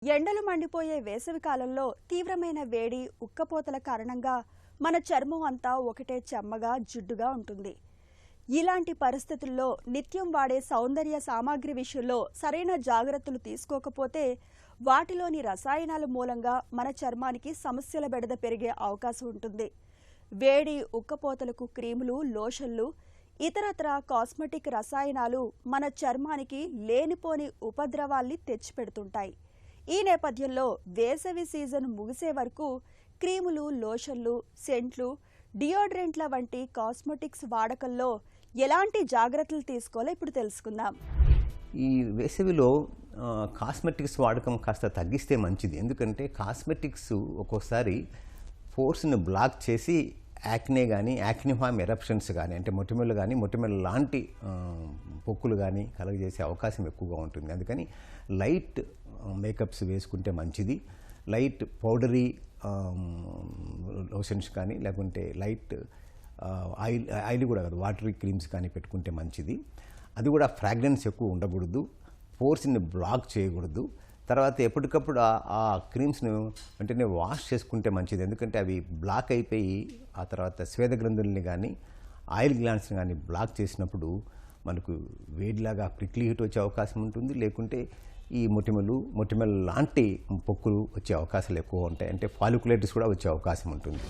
ఎండలు మండిపోయే వేసవి కాలంలో తీవ్రమైన వేడి, ఉక్కపోతల కారణంగా మన చర్మం అంతా ఒకటే చెమ్మగా, జిడ్డుగా ఉంటుంది. ఇలాంటి పరిస్థితుల్లో నిత్యం వాడే సౌందర్య సామాగ్రి విషయంలో సరైన జాగ్రత్తలు తీసుకోకపోతే వాటిలోని రసాయనాల మూలంగా మన చర్మానికి సమస్యల బెడద పెరిగే అవకాశం ఉంటుంది. వేడి, ఉక్కపోతలకు క్రీములు, లోషన్లు, ఇతరత్రా కాస్మెటిక్ రసాయనాలు మన చర్మానికి లేనిపోని ఉపద్రవాల్ని తెచ్చిపెడుతుంటాయి. ఈ నేపథ్యంలో వేసవి సీజన్ ముగిసే వరకు క్రీములు, లోషన్లు, సెంట్లు, డియోడ్రెంట్ల వంటి కాస్మెటిక్స్ వాడకంలో ఎలాంటి జాగ్రత్తలు తీసుకోవాలో ఇప్పుడు తెలుసుకుందాం. ఈ వేసవిలో కాస్మెటిక్స్ వాడకం కాస్త తగ్గిస్తే మంచిది. ఎందుకంటే కాస్మెటిక్స్ ఒక్కోసారి పోర్స్ని బ్లాక్ చేసి యాక్నే కానీ, యాక్నిఫామ్ ఎరప్షన్స్ కానీ, అంటే మొటిమలు కానీ, మొటిమల లాంటి పొక్కులు కానీ కలుగజేసే అవకాశం ఎక్కువగా ఉంటుంది. అందుకని లైట్ మేకప్స్ వేసుకుంటే మంచిది. లైట్ పౌడరీ లోషన్స్ కానీ, లేకుంటే లైట్ ఆయిల్ కూడా కాదు, వాటరీ క్రీమ్స్ కానీ పెట్టుకుంటే మంచిది. అది కూడా ఫ్రాగ్రెన్స్ ఎక్కువ ఉండకూడదు, పోర్స్ని బ్లాక్ చేయకూడదు. తర్వాత ఎప్పటికప్పుడు ఆ క్రీమ్స్ను వెంటనే వాష్ చేసుకుంటే మంచిది. ఎందుకంటే అవి బ్లాక్ అయిపోయి ఆ తర్వాత స్వేద గ్రంథుల్ని కానీ, ఆయిల్ గ్లాండ్స్ని కానీ బ్లాక్ చేసినప్పుడు మనకు వేడిలాగా ప్రిక్లీ హీట్ వచ్చే అవకాశం ఉంటుంది. లేకుంటే ఈ మొటిమల లాంటి పొక్కులు వచ్చే అవకాశాలు ఎక్కువ ఉంటాయి. అంటే ఫాలిక్యులైటిస్ కూడా వచ్చే అవకాశం ఉంటుంది.